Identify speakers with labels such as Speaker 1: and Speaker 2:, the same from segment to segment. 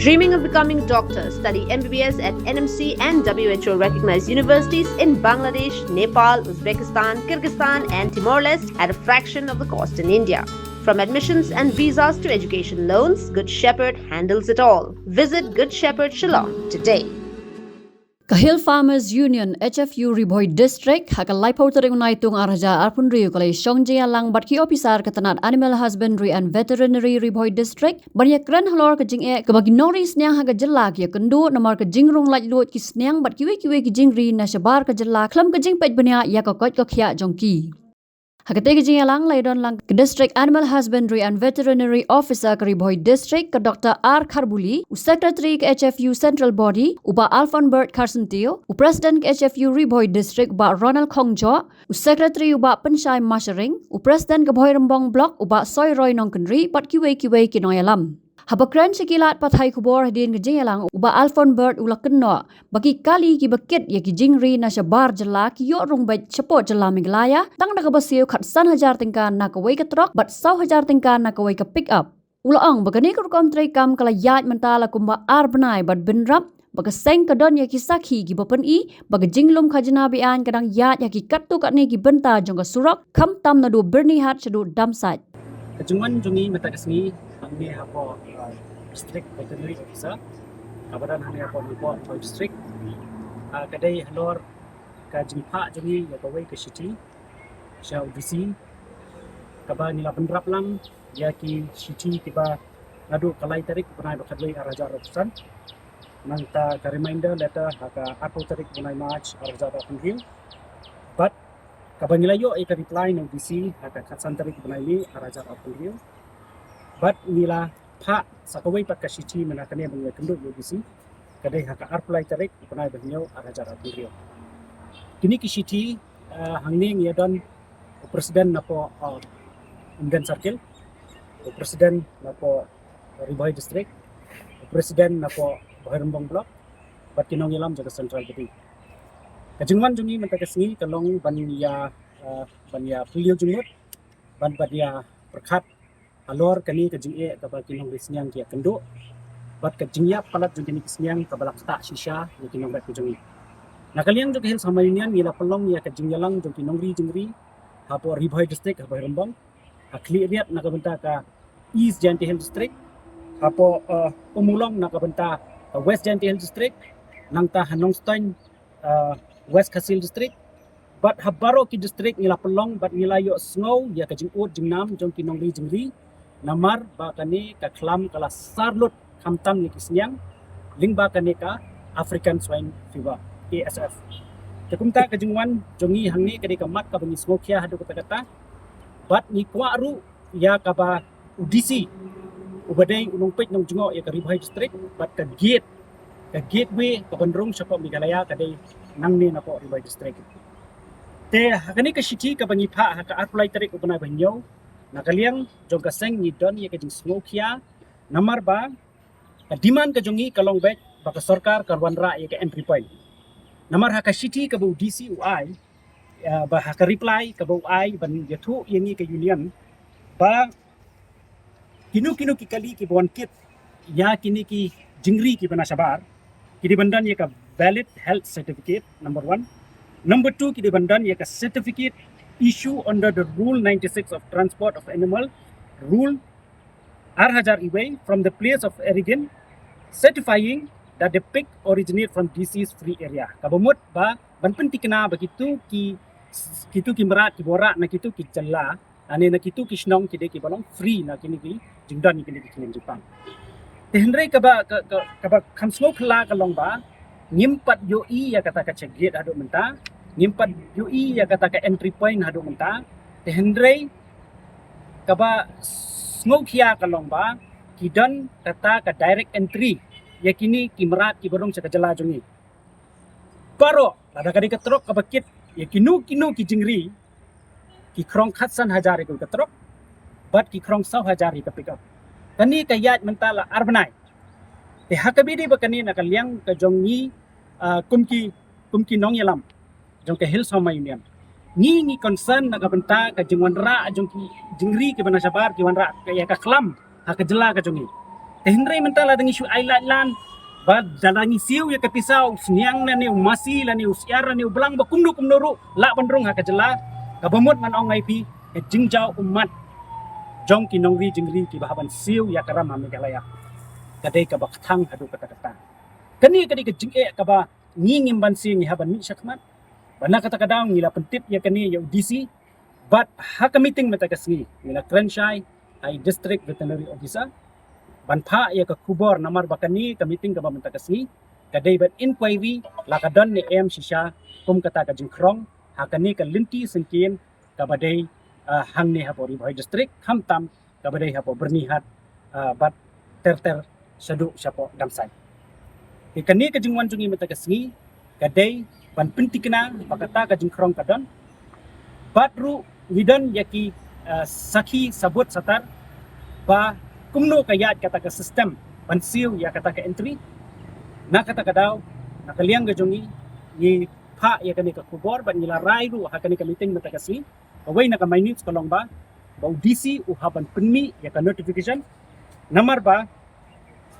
Speaker 1: Dreaming of becoming doctor? Study MBBS at NMC and WHO recognized universities in Bangladesh, Nepal, Uzbekistan, Kyrgyzstan, and Timor-Leste at a fraction of the cost in India. From admissions and visas to education loans, Good Shepherd handles it all. Visit Good Shepherd Shillong today.
Speaker 2: Kahil Farmers Union HFU Riboy District hakalai pautering unaitung arja arpun riu kalai Shongjia lang batki opisar ketenat Animal Husbandry and Veterinary Riboy District banyak keren halor kejing kebagi noris niang haga jelak ya kendu nomor kejing rong laj lot kis niang bat kiwe kejing ri na shabar ke jelak klam kejing pej benya ya kokot kokya jongki. Hakate kejing lang laidon lang ke District Animal Husbandry and Veterinary Officer ke Riboy District ke Dr. R. Kharbuli, Secretary ke HFU Central Body, uba Alphon Bert Carsentio, President ke HFU Riboy District uba Ronald Khongjo, Secretary uba Penshai Mashering, President ke Boy Rembong Block uba Soy Roy Nongkenri, pat kiwe kinoyalam. Habakran sekilat pathai kubor din ke jingalang uba Alphon Bert ulak keno bagi kali ki bakit ya ki jingri na shabar jela ki yo rung bait support jela miglaya tang na kabasiu khat san hajar tingkan na kawai ka truck bat 100,000 tingkan na kawai ka pick up ulaang bagani ka kom trai kam kala yat mentala kumba arbnai bat binrap baga seng kadon ya ki sakhi ki bapen I baga jinglum khajna bian kadang yat ya ki kattu kat ni ki benta jong ka surak kham tam na do berni hat chadu damsat
Speaker 3: Kejungan jungi mata kesini kami apa district veterinary officer kabaran hanya apa report district kadai halor ka jimpa jungi ya kawai ke city sya udisi kaba nila pendrap lang ya ki city kiba ngadu kalai tarik punai bakadwai araja rosan nangta ka reminder letter haka apo tarik punai march araja rosan but kabangilayo ay ka-reply ng DC haka katsantarik bunayli arajar apuryo but nila pa sa kaway pat kasiti manakani bangya kendo yung DC kadai haka arpulay tarik bunay banyo arajar apuryo kini kisiti hangning yadon presiden na po Undan Circle presiden na po Riboy District presiden na po Bahirambong Block but kinong ilam jaga Central Budi Kajungwan jungi mentakasni kalong banya pilio jungut banya perkat alor kani kajinge kabal kinong risnyang kia kendo bat kajingya palat jungi kisnyang kabalak ta shisha ni kinong bat jungi nakaliang jung hil sama union nila pelong ya kajingyalang jung kinong ri jingri hapo Riboy District hapo Rembang akli riat nakabenta ka East Jainti Hill District hapo umulong nakabenta West Jainti Hill District nangta Hanongstein West Kasil District but habaro ki district nila pelong but nila yo snow ya ka jingud jingnam jong kinong ri jingri namar ba kani ka klam kala sarlut kamtam ni kisnyang lingba kani ka African Swine Fever ASF takumta ka jingwan jongi hangni kadi ka mat ka bangi smokia hadu kata but ni kwaru ya ka ba udisi ubadai unong pet nong jingo ya ka Riboy District but ka gateway ka bandrong sa Meghalaya kadai nangni na po Riboy District. Te hakani ka shiti ka bangipa haka arpulay tarik upana banyo nakaliang jong kaseng ni don ya kajing smokia namar ba ka demand ka jongi kalong bet baka sarkar karwanra ya ka entry point. Namar haka shiti ka bu DC UI ba haka reply ka bu UI ban yatu yangi ka union ba kinu ki kali ki bon kit ya kini ki jingri ki bana sabar kidi bandan ya ka valid health certificate number 1 number 2 kidi bandan ya ka certificate issue under the rule 96 of transport of animal rule R1000 away from the place of origin certifying that the pig originate from disease free area kabamut ba banpenti kena begitu ki merat ki borak na kitu ki jalla ane na kitu ki snong kide ki balong free na kini ki jingdan ni kini ki Jepang Tehendrai kaba kamsmo kala kalong ba ngimpat UI ya kata ka cegit hadu menta ngimpat UI ya kata ka entry point hadu menta tehendrai kaba smokia kalong ba kidan kata ka direct entry ya kini kimerat ki borong sa kajala jungi paro lada kadi katrok kabakit ya kinu ki jingri ki krong khatsan hajari ko katrok bat ki krong 100,000 ka pick up kani kayat mentala arbanai te hakabidi bakani nakaliang ka jongi kumki nong yalam jong ka hills homa union ni concern nakabenta ka jingwanra jongki jingri ke bana sabar ki wanra ka ya ka klam ha ka jela ka jongi Tehenre mentala dengan isu ailat lan ba dalangi siu ya kepisau sniang na ni masi la ni usiara ni belang ba kumnu kumnuru la bandrung ha kajela ka bamut ngan ong IP ke jingjau umat jong ki nongri jingri ki bahaban siu ya karam Meghalaya kadai ka baktang hadu kata-kata kani kadi ke jingke ka ba ngingim ban si ni haban mi syakmat bana kata kadang ngila pentip ya kani ya UDC but ha ka meeting meta kasni ngila Kranshai ai district veterinary officer ban pha ya ka kubor namar bakani ka meeting ka bamenta kasni kadai ban inquiry la ka don ni em shisha kum kata ka jingkrong ha kani ka linti sengkin ka badai hang ni ha pori bhai district hamtam ka badai ha po bernihat bat ter sadu syapo damsai kani ka jingwan jungi meta kasni kadai ban pentikna bakata ka jingkrong ka don batru widan yaki saki sabut satar ba kumno kayat kata ka sistem pansiu ya kata ka entry na kata ka daw nakaliang gajongi ni pa ya kani ka kubor ban nila rairu ha kani ka meeting mata kasi away na ka minutes kolong ba DC uhaban penmi ya ka notification namar ba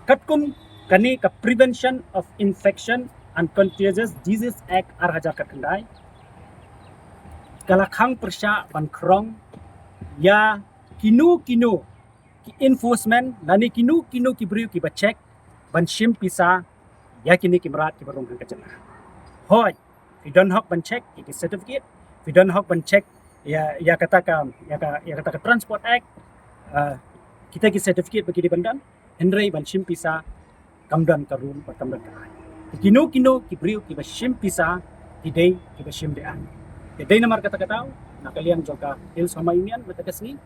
Speaker 3: katkum kani ka Prevention of Infection and Contagious Disease Act arhaja ka kendai kalakhang persya ban krong ya kinu ki enforcement nani kinu ki beriu ki bacek ban shim pisa ya kini ki merat ki barong ka jana hoy we don't have ban check ki certificate we don't have ban check ya kata ka Transport Act kita ki certificate bagi di bandan henry ban shim pisa kamdan ka rule ba kamdan ka kinu ki beriu ki ba shim pisa idai ki ba shim dean idai namar kata nakaliang joka hills sama union batakasni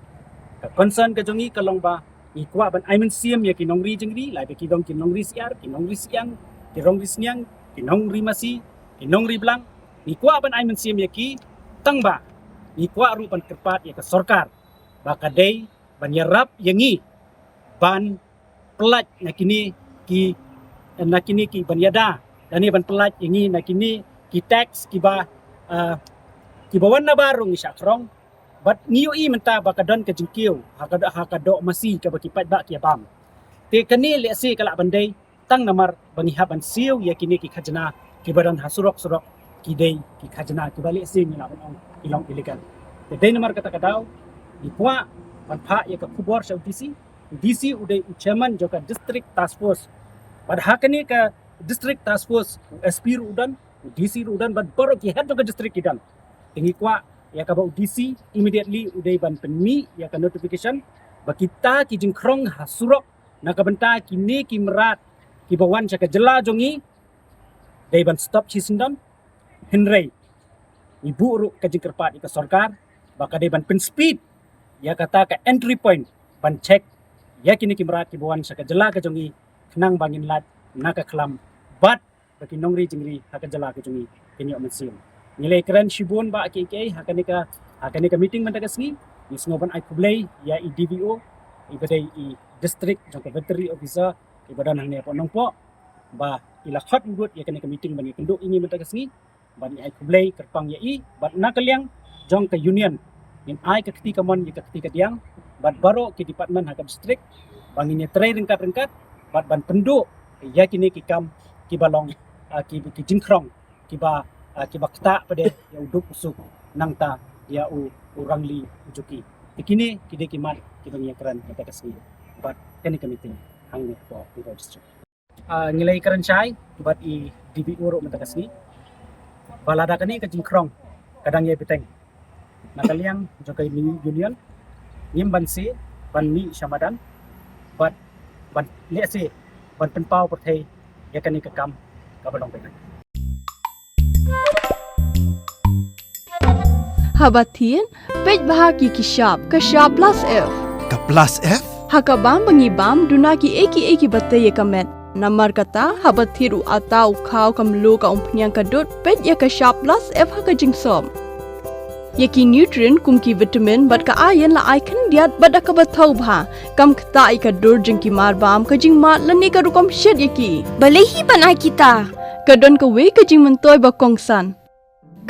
Speaker 3: concern ka jongi kalong ba ikwa ban I mean siam ya kinongri jengri lai be kidong kinongri siar kinongri siang kirongri sniang kinongri masi kinongri blang ikwa ban I mean siam ya ki tangba ikwa ru ban kerpat ya ka sorkar ba kadai ban yarap yangi ban pelat nakini ki ban yada dani ban pelat yangi nakini ki tax ki ba ki bawan na barong isyakrong but niyo i menta bakadon ka jingkiw hakado masi ka bakipat ba kiabam te kani lesi kala bandai tang namar bangihaban siu ya kini ki khajna ki badan hasurok ki dei ki khajna ki bali sing ni labon ilong illegal te dei namar kata kadaw ipwa ban pha ya ka kubor sa DC udai chairman joka district task force bad hakani ka district task force SP udan DC udan bad borok ki head joka district idan tingi kwa ya ka ba DC immediately udai ban penmi ya ka notification bakita ki jingkrong hasurok nakabenta kini ki merat ki bawan sa ka jela jongi dai ban stop chisindam henry ibu ru ka jingkerpat ka sarkar baka dai ban pen speed ya kata ka entry point ban check ya kini ki merat ki bawan sa ka jela ka jongi kenang bangin lat nakaklam bat baki nongri jingri ha ka jela ka jongi kini omensim nilai keren shibun ba KK hakani ka meeting man tagasni ni sngoban ay kublay ya i DVO ibadai i district jangka veterinary officer ibadan hang po nong po ba ilakhat udut ya kani ka meeting ban kenduk ini man tagasni ba ni ay kublay kerpang ya i bat nakaliang jong ka union in ay ka ketika mon ya ketika diang bat baro ki department ha ka district bangin ya tray rengkat bat ban penduk ya kini ki kam ki balong ki jingkrong ki ba kibakta pada ya uduk usuk nangta ya urangli ujuki ikini kide kimat kidong yakran kata kasni but kani committee hang po district ngilai Kranshai but i DBO ro mata kasni balada kani ka jingkrong kadang ya biteng nakaliang jokai union ngimbansi ban mi syamadan but ban lesi ban penpau perthai ya kani ka kam ka balong pekan
Speaker 4: Habatin, pej bahaki kishap, kashap plus F.
Speaker 5: Ka plus F?
Speaker 4: Hakabam bangibam dunaki eki batay kamet. Namar kata habathiru atau kau kamlu ka umpnyang kadut pej ya kashap plus F haka jingsom. Yaki nutrient kumki vitamin bat ka ayan la icon diat bada ka bathau bha. Kam kata ikadur jingki marbam ka jing mat lani ka rukom shed yaki.
Speaker 6: Balehi banai kita.
Speaker 4: Kadon ka we ka jing mentoy bakongsan.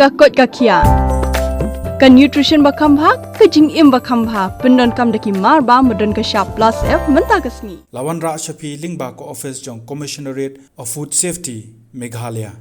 Speaker 4: Kakot ka kia. Ka nutrition bakam bha ka jing im bakam bha pendon kam daki mar ba modon ka sharp plus F menta kasni.
Speaker 5: Lawan Ra Shafi Lingba ko office jong Commissionerate of Food Safety Meghalaya.